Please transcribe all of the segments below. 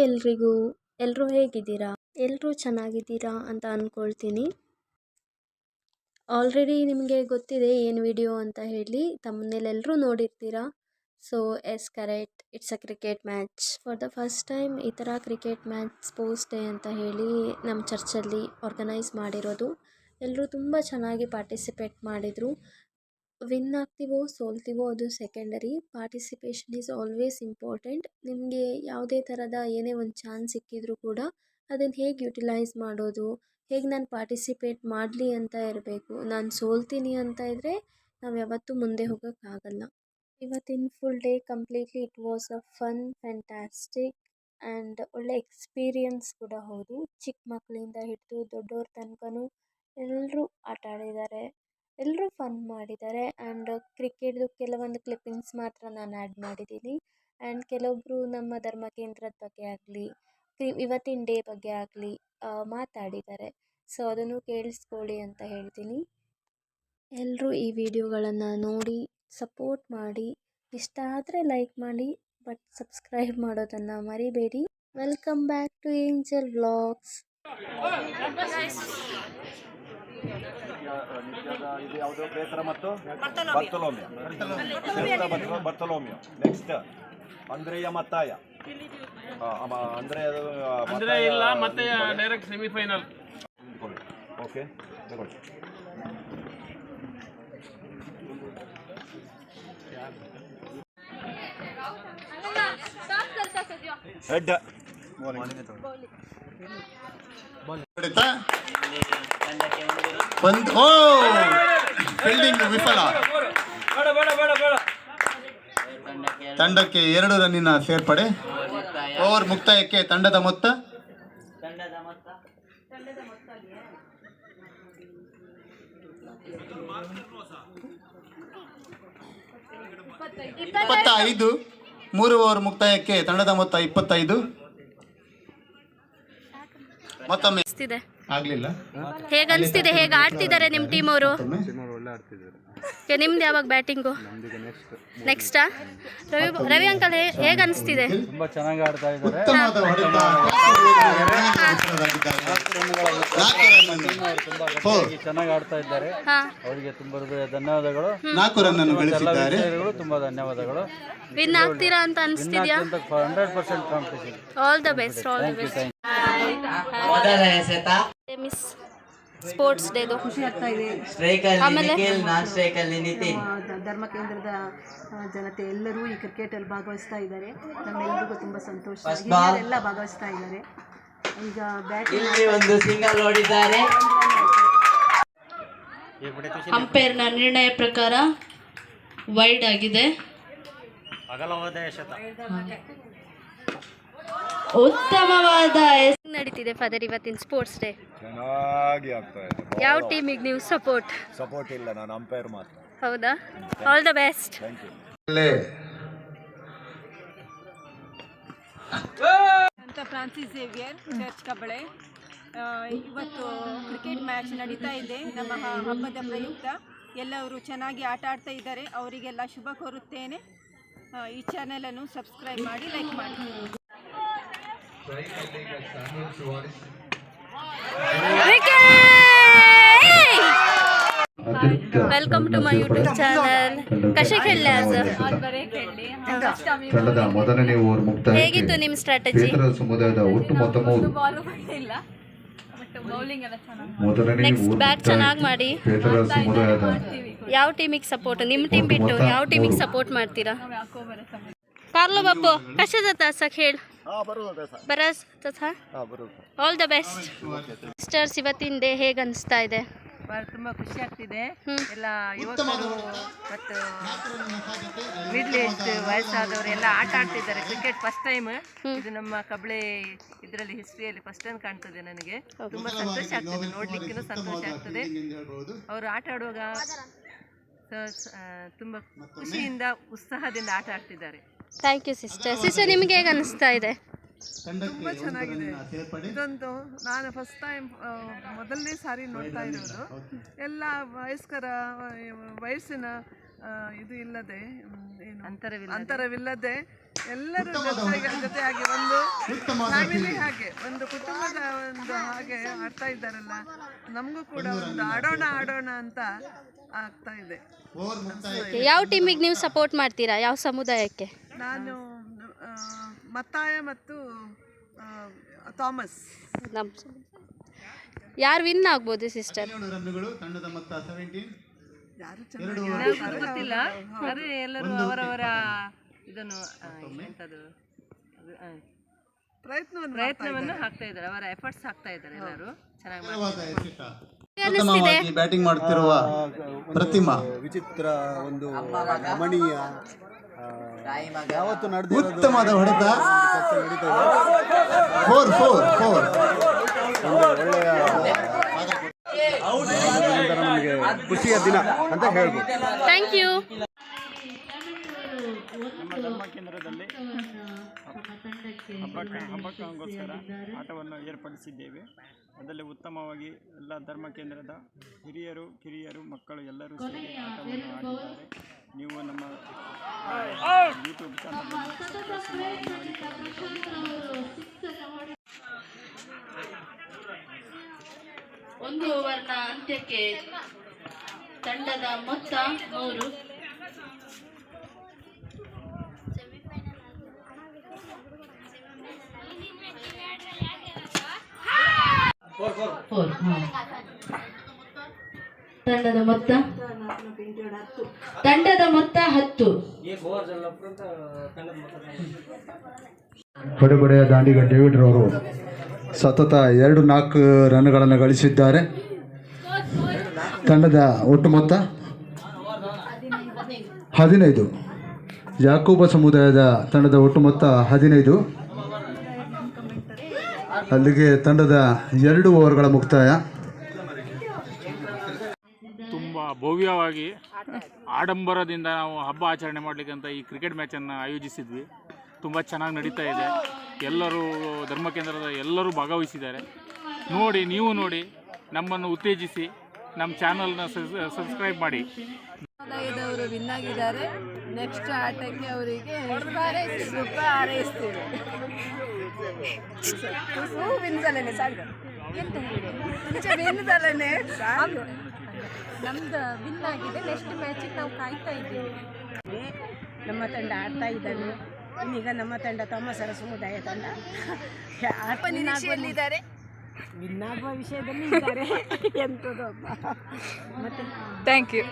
ಎಲ್ರಿಗೂ. ಎಲ್ಲರೂ ಹೇಗಿದ್ದೀರಾ? ಎಲ್ಲರೂ ಚೆನ್ನಾಗಿದ್ದೀರಾ ಅಂತ ಅಂದ್ಕೊಳ್ತೀನಿ. ಆಲ್ರೆಡಿ ನಿಮಗೆ ಗೊತ್ತಿದೆ ಏನು ವಿಡಿಯೋ ಅಂತ ಹೇಳಿ, ತಮ್ಮನೇಲೆಲ್ಲರೂ ನೋಡಿರ್ತೀರಾ. So yes correct, it's a cricket match. For the first time ಈ ಥರ ಕ್ರಿಕೆಟ್ ಮ್ಯಾಚ್ ಸ್ಪೋರ್ಟ್ಸ್ ಡೇ ಅಂತ ಹೇಳಿ ನಮ್ಮ ಚರ್ಚಲ್ಲಿ ಆರ್ಗನೈಸ್ ಮಾಡಿರೋದು. ಎಲ್ಲರೂ ತುಂಬ ಚೆನ್ನಾಗಿ ಪಾರ್ಟಿಸಿಪೇಟ್ ಮಾಡಿದರು. ವಿನ್ ಆಗ್ತೀವೋ ಸೋಲ್ತೀವೋ ಅದು secondary. Participation is always important. ನಿಮಗೆ ಯಾವುದೇ ಥರದ ಏನೇ ಒಂದು ಚಾನ್ಸ್ ಸಿಕ್ಕಿದ್ರೂ ಕೂಡ ಅದನ್ನು ಹೇಗೆ ಯುಟಿಲೈಸ್ ಮಾಡೋದು, ಹೇಗೆ ನಾನು ಪಾರ್ಟಿಸಿಪೇಟ್ ಮಾಡಲಿ ಅಂತ ಇರಬೇಕು. ನಾನು ಸೋಲ್ತೀನಿ ಅಂತ ಇದ್ದರೆ ನಾವು ಯಾವತ್ತೂ ಮುಂದೆ ಹೋಗೋಕ್ಕಾಗಲ್ಲ. ಇವತ್ತಿನ full day completely it was a fun, fantastic and ಒಳ್ಳೆ ಎಕ್ಸ್ಪೀರಿಯನ್ಸ್ ಕೂಡ ಹೌದು. ಚಿಕ್ಕ ಮಕ್ಕಳಿಂದ ಹಿಡಿದು ದೊಡ್ಡವ್ರ ತನಕನೂ ಎಲ್ಲರೂ ಆಟ ಆಡಿದ್ದಾರೆ, ಎಲ್ಲರೂ ಫನ್ ಮಾಡಿದ್ದಾರೆ. ಆ್ಯಂಡ್ ಕ್ರಿಕೆಟ್ದು ಕೆಲವೊಂದು ಕ್ಲಿಪ್ಪಿಂಗ್ಸ್ ಮಾತ್ರ ನಾನು ಆ್ಯಡ್ ಮಾಡಿದ್ದೀನಿ. ಆ್ಯಂಡ್ ಕೆಲವೊಬ್ಬರು ನಮ್ಮ ಧರ್ಮ ಕೇಂದ್ರದ ಬಗ್ಗೆ ಆಗಲಿ, ಇವತ್ತಿನ ಡೇ ಬಗ್ಗೆ ಆಗಲಿ ಮಾತಾಡಿದ್ದಾರೆ. ಸೊ ಅದನ್ನು ಕೇಳಿಸ್ಕೊಳ್ಳಿ ಅಂತ ಹೇಳ್ತೀನಿ. ಎಲ್ಲರೂ ಈ ವಿಡಿಯೋಗಳನ್ನು ನೋಡಿ ಸಪೋರ್ಟ್ ಮಾಡಿ. ಇಷ್ಟ ಆದರೆ ಲೈಕ್ ಮಾಡಿ, ಬಟ್ ಸಬ್ಸ್ಕ್ರೈಬ್ ಮಾಡೋದನ್ನು ಮರಿಬೇಡಿ. Welcome back to Angel Vlogs. ಇದು ಯಾವುದು? ಪೇತ್ರ ಮತ್ತು ಬರ್ತಲೋಮಿಯೋ. ಬರ್ತಲೋಮಿಯೋ. ನೆಕ್ಸ್ಟ್ ಅಂದ್ರೆಯ ಮತ್ತಾಯ. ಅಂದ್ರೆ ಇಲ್ಲ, ಮತ್ತೆ ಡೈರೆಕ್ಟ್ ಸೆಮಿಫೈನಲ್. ಓಕೆ, ತಗೊಳ್ಳಿ. ಹೆಡ್ ಫೀಲ್ಡಿಂಗ್ ವಿಫಲ. ತಂಡಕ್ಕೆ 2 ರನ್ನಿನ ಸೇರ್ಪಡೆ. ಓವರ್ ಮುಕ್ತಾಯಕ್ಕೆ ತಂಡದ ಮೊತ್ತ 25. 3 ಓವರ್ ಮುಕ್ತಾಯಕ್ಕೆ ತಂಡದ ಮೊತ್ತ 25. ಮತ್ತೊಮ್ಮೆ ಆಗ್ಲಿಲ್ಲ. ಹೇಗೆ ಅನಿಸ್ತಿದೆ? ಹೇಗೆ ಆಡ್ತಿದ್ದಾರೆ ನಿಮ್ಮ ಟೀಮ್ ಅವರು? ನಿಮ್ದು ಯಾವಾಗ ಬ್ಯಾಟಿಂಗು? ನೆಕ್ಸ್ಟಾ? ರವಿ ಅಂಕಲ್ ಹೇಗೆ ಅನಿಸ್ತಿದೆ? ತುಂಬಾ ಚೆನ್ನಾಗಿ ಆಡ್ತಾ ಇದ್ದಾರೆ. ಚೆನ್ನಾಗಿ ಆಡ್ತಾ ಇದ್ದಾರೆ. ಅವರಿಗೆ ತುಂಬಾ ಧನ್ಯವಾದಗಳು. 4 ರನ್ ಗಳಿಸಿದ್ದಾರೆ. ತುಂಬಾ ಧನ್ಯವಾದಗಳು. ವಿನ್ ಆಗ್ತೀರಾ ಅಂತ ಅನಿಸ್ತಿದ್ಯಾ? 100% competition. All the best, all the best. Miss sports ಡೇದು ಖುಷಿ ಆಗ್ತಾ ಇದೆ. ಆಮೇಲೆ ಧರ್ಮ ಕೇಂದ್ರದ ಜನತೆ ಎಲ್ಲರೂ ಈ ಕ್ರಿಕೆಟಲ್ಲಿ ಭಾಗವಹಿಸ್ತಾ ಇದ್ದಾರೆ. ನಮ್ಮೆಲ್ಲರಿಗೂ ತುಂಬ ಸಂತೋಷ. ಹಿರಿಯರೆಲ್ಲ ಭಾಗವಹಿಸ್ತಾ ಇದ್ದಾರೆ. ಈಗ ಬ್ಯಾಟಿಂಗ್ ಅಂಪೈರ್ನ ನಿರ್ಣಯ ಪ್ರಕಾರ ವೈಡ್ ಆಗಿದೆ. ಉತ್ತಮವಾದ ನಡೀತಿದೆ ಫಾದರ್ ಇವತ್ತಿನ ಸ್ಪೋರ್ಟ್ಸ್ ಡೇ. ಚೆನ್ನಾಗಿ ಆಗ್ತಾ ಇದೆ. ಯಾವ ಟೀಮಿಗೆ ನೀವು ಸಪೋರ್ಟ್ ಇಲ್ಲ, ನಾನು ಅಂಪೈರ್ ಮಾತ್ರ. ಹೌದಾ? All the best. Thank you. ಸಂತ ಫ್ರಾನ್ಸಿಸ್ ಝೇವಿಯರ್ ಚರ್ಚ್ ಕಬಳೆ. ಇವತ್ತು ಕ್ರಿಕೆಟ್ ಮ್ಯಾಚ್ ನಡೀತಾ ಇದೆ. ನಮ್ಮ ಹಬ್ಬದ ಪ್ರಯುಕ್ತ ಎಲ್ಲರೂ ಚೆನ್ನಾಗಿ ಆಟ ಆಡ್ತಾ ಇದ್ದಾರೆ. ಅವರಿಗೆಲ್ಲ ಶುಭ ಕೋರುತ್ತೇನೆ. ಈ ಚಾನೆಲನ್ನು ಸಬ್ಸ್ಕ್ರೈಬ್ ಮಾಡಿ, ಲೈಕ್ ಮಾಡಿ. Welcome to my YouTube channel. कसे खेळले आज? ತಂಡದ ಮೊದಲನೇ ಓವರ್ ಮುಕ್ತಾಯಕ್ಕೆ ಹೇಗಿತ್ತು ನಿಮ್ಮ ಸ್ಟ್ರಾಟಜಿ? ಪೇತ್ರ ಸಮುದಾಯದ ಒಟ್ಟು ಮೊತ್ತ 3. ಮೊದಲನೇ ನೆಕ್ಸ್ಟ್ ಬ್ಯಾಟ್ ಚೆನ್ನಾಗಿ ಮಾಡಿ. ಪೇತ್ರ ಸಮುದಾಯದ ಯಾವ ಟೀಮಿಗೆ ಸಪೋರ್ಟ್? ನಿಮ್ಮ ಟೀಮ್ ಬಿಟ್ಟು ಯಾವ ಟೀಮಿಗೆ ಸಪೋರ್ಟ್ ಮಾಡ್ತೀರಾ? कार्लो बापू कशा जाता असा खेळ? बरंच तसा. All the best. ಸಿಸ್ಟರ್ಸ್ ಇವತ್ತಿನ ಡೇ ಹೇಗೆ ಅನಿಸ್ತಾ ಇದೆ? ತುಂಬ ಖುಷಿ ಆಗ್ತಿದೆ. ಎಲ್ಲ ಯುವಕರು ಮತ್ತು ಮಿಡ್ಲ್ ಏಜ್ ವಯಸ್ಸಾದವರು ಎಲ್ಲ ಆಟ ಆಡ್ತಿದ್ದಾರೆ ಕ್ರಿಕೆಟ್. ಫಸ್ಟ್ ಟೈಮ್ ಇದು ನಮ್ಮ ಕಬಳೆ ಇದರಲ್ಲಿ ಹಿಸ್ಟ್ರಿಯಲ್ಲಿ ಫಸ್ಟ್ ಟೈಮ್ ಕಾಣ್ತದೆ. ನನಗೆ ತುಂಬ ಸಂತೋಷ ಆಗ್ತದೆ, ನೋಡ್ಲಿಕ್ಕೂ ಸಂತೋಷ ಆಗ್ತದೆ. ಅವರು ಆಟ ಆಡುವಾಗ ತುಂಬ ಖುಷಿಯಿಂದ ಉತ್ಸಾಹದಿಂದ ಆಟ ಆಡ್ತಿದ್ದಾರೆ. Thank you sister. ಸಿಸ್ಟರ್ ನಿಮಗೆ ಹೇಗೆ ಅನಿಸ್ತಾ ಇದೆ? ತುಂಬ ಚೆನ್ನಾಗಿದೆ. ಇದೊಂದು ನಾನು ಫಸ್ಟ್ ಟೈಮ್ ಮೊದಲನೇ ಸಾರಿ ನೋಡ್ತಾ ಇರೋದು. ಎಲ್ಲ ವಯಸ್ಸಿನ ಇದು ಇಲ್ಲದೆ, ಏನು ಅಂತರವಿಲ್ಲದೆ ಎಲ್ಲರೂ ಜೊತೆಯಾಗಿ ಒಂದು ಫ್ಯಾಮಿಲಿ ಹಾಗೆ ಒಂದು ಕುಟುಂಬದ ಒಂದು ಹಾಗೆ ಆಡ್ತಾ ಇದ್ದಾರಲ್ಲ, ನಮಗೂ ಕೂಡ ಒಂದು ಆಡೋಣ ಅಂತ ಆಗ್ತಾ ಇದೆ. ಯಾವ ಟೀಮಿಗೆ ನೀವು ಸಪೋರ್ಟ್ ಮಾಡ್ತೀರಾ? ಯಾವ ಸಮುದಾಯಕ್ಕೆ? ನಾನು ಮತ್ತಾಯ ಮತ್ತು ಥಾಮಸ್. ಯಾರು ವಿನ್ ಆಗ್ಬೋದು ಸಿಸ್ಟರ್? ತಂಡದ ಮೊತ್ತ 17. ಯಾರು ಗೊತ್ತಿಲ್ಲ, ಆದರೆ ಎಲ್ಲರೂ ಅವರವರ ಇದನ್ನು ಎಂಥದ್ದು ಪ್ರಯತ್ನವನ್ನು ಹಾಕ್ತಾ ಇದ್ದಾರೆ, ಅವರ ಎಫರ್ಟ್ಸ್ ಹಾಕ್ತಾ ಇದ್ದಾರೆ. ಎಲ್ಲರೂ ಚೆನ್ನಾಗಿ ಪ್ರಥಮವಾಗಿ ಬ್ಯಾಟಿಂಗ್ ಮಾಡುತ್ತಿರುವ ಪ್ರತಿಮಾ. ವಿಚಿತ್ರ ಒಂದು ರಮಣೀಯ ಯಾವತ್ತು ನಡೆದ ಉತ್ತಮವಾದ ಹೊಡೆತ. 4 ನಮಗೆ ಖುಷಿಯ ದಿನ ಅಂತ ಹೇಳ್ಬೋದು. Thank you. ನಮ್ಮ ಧರ್ಮ ಕೇಂದ್ರದಲ್ಲಿ ಹಬ್ಬಕ್ಕೋಸ್ಕರ ಆಟವನ್ನು ಏರ್ಪಡಿಸಿದ್ದೇವೆ. ಅದರಲ್ಲಿ ಉತ್ತಮವಾಗಿ ಎಲ್ಲ ಧರ್ಮ ಕೇಂದ್ರದ ಹಿರಿಯರು ಕಿರಿಯರು ಮಕ್ಕಳು ಎಲ್ಲರೂ ಸೇರಿ ಆಟವನ್ನು ಆಡಿದ್ದಾರೆ. ನೀವು ನಮ್ಮ ಯೂಟ್ಯೂಬ್ ಒಂದು ಓವರ್ನ ಅಂತ್ಯಕ್ಕೆ ತಂಡದ ಮೊತ್ತ 3. ತಂಡದ ಮೊತ್ತ 10. ಹೊಡೆಬಡೆಯ ದಾಂಡಿಗ ಡೇವಿಡ್ ರವರು ಸತತ 2-4 ರನ್ಗಳನ್ನು ಗಳಿಸಿದ್ದಾರೆ. ತಂಡದ ಒಟ್ಟು ಮೊತ್ತ 15. ಯಾಕೂಬ ಸಮುದಾಯದ ತಂಡದ ಒಟ್ಟು ಮೊತ್ತ 15. ಅಲ್ಲಿಗೆ ತಂಡದ 2 ಓವರ್ಗಳ ಮುಕ್ತಾಯ. ತುಂಬ ಭವ್ಯವಾಗಿ ಆಡಂಬರದಿಂದ ನಾವು ಹಬ್ಬ ಆಚರಣೆ ಮಾಡಲಿಕ್ಕಂತ ಈ ಕ್ರಿಕೆಟ್ ಮ್ಯಾಚನ್ನು ಆಯೋಜಿಸಿದ್ವಿ. ತುಂಬ ಚೆನ್ನಾಗಿ ನಡೀತಾ ಇದೆ. ಎಲ್ಲರೂ ಧರ್ಮ ಕೇಂದ್ರದ ಎಲ್ಲರೂ ಭಾಗವಹಿಸಿದ್ದಾರೆ. ನೋಡಿ, ನೀವು ನೋಡಿ, ನಮ್ಮನ್ನು ಉತ್ತೇಜಿಸಿ, ನಮ್ಮ ಚಾನಲ್ನ ಸಬ್ಸ್ಕ್ರೈಬ್ ಮಾಡಿ. ಸಮುದಾಯದವರು ವಿನ್ ಆಗಿದ್ದಾರೆ. ನೆಕ್ಸ್ಟ್ ಆಟಕ್ಕೆ ಅವರಿಗೆ ಸುಖ ಹಾರೈಸ್ತೀವಿ. ನಮ್ದು ವಿನ್ ಆಗಿದೆ. ನೆಕ್ಸ್ಟ್ ಮ್ಯಾಚಿಗೆ ನಾವು ಕಾಯ್ತಾ ಇದ್ದೀವಿ. ನಮ್ಮ ತಂಡ ಆಡ್ತಾ ಇದ್ದಾನೆ. ಈಗ ನಮ್ಮ ತಂಡ ಥಾಮಸರ ಸಮುದಾಯ ತಂಡ ನಿರೀಕ್ಷೆಯಲ್ಲಿದ್ದಾರೆ. ವಿನ್ ಆಗುವ ವಿಷಯದಲ್ಲಿ ಇದ್ದಾರೆ. ಎಂಥದ್ದು ಮತ್ತೆ ಥ್ಯಾಂಕ್ ಯು.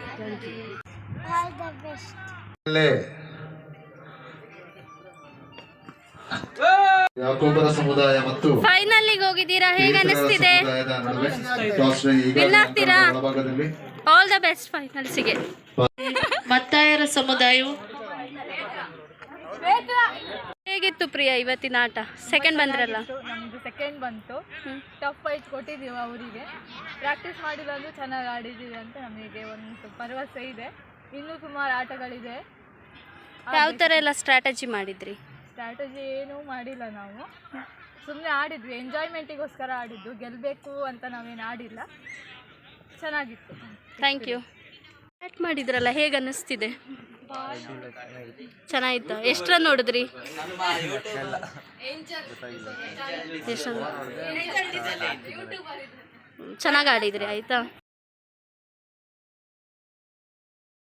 ಯಾಕೋಬರ ಸಮುದಾಯ ಮತ್ತು ಫೈನಲಿಗೆ ಹೋಗಿದ್ದೀರಾ? ಹೇಗೆ ಅನಿಸ್ತಿದೆ? ವಿನ್ ಆಗ್ತೀರಾ? ಆಲ್ ದ ಬೆಸ್ಟ್ ಫೈನಲ್ಸಿಗೆ. ಮತ್ತಾಯರ ಸಮುದಾಯವು ಹೇಗಿತ್ತು ಪ್ರಿಯಾ ಇವತ್ತಿನ ಆಟ? ಸೆಕೆಂಡ್ ಬಂದ್ರಲ್ಲ? ನಮ್ಮದು ಸೆಕೆಂಡ್ ಬಂತು. ಟಫ್ ಫೈಟ್ ಕೊಟ್ಟಿದ್ದೀವಿ ಅವರಿಗೆ. ಪ್ರಾಕ್ಟೀಸ್ ಮಾಡಿಲ್ಲ ಅಂದರೂ ಚೆನ್ನಾಗಿ ಆಡಿದ್ದೀವಿ ಅಂತ ನಮಗೆ ಒಂದು ಭರವಸೆ ಇದೆ. ಇನ್ನೂ ಸುಮಾರು ಆಟಗಳಿದೆ. ಯಾವ ಥರ ಎಲ್ಲ ಸ್ಟ್ರಾಟಜಿ ಮಾಡಿದ್ರಿ? ಸ್ಟ್ರಾಟಜಿ ಏನೂ ಮಾಡಿಲ್ಲ, ನಾವು ಸುಮ್ಮನೆ ಆಡಿದ್ವಿ. ಎಂಜಾಯ್ಮೆಂಟಿಗೋಸ್ಕರ ಆಡಿದ್ದು, ಗೆಲ್ಲಬೇಕು ಅಂತ ನಾವೇನು ಆಡಿಲ್ಲ. ಚೆನ್ನಾಗಿತ್ತು. Thank you. ಬ್ಯಾಟ್ ಮಾಡಿದ್ರಲ್ಲ, ಹೇಗೆ ಅನ್ನಿಸ್ತಿದೆ? ಚೆನ್ನಾಗಿತ್ತು. ಎಷ್ಟು ರನ್ ನೋಡಿದ್ರಿ? ಚೆನ್ನಾಗಿ ಆಡಿದ್ರಿ. ಆಯಿತಾ?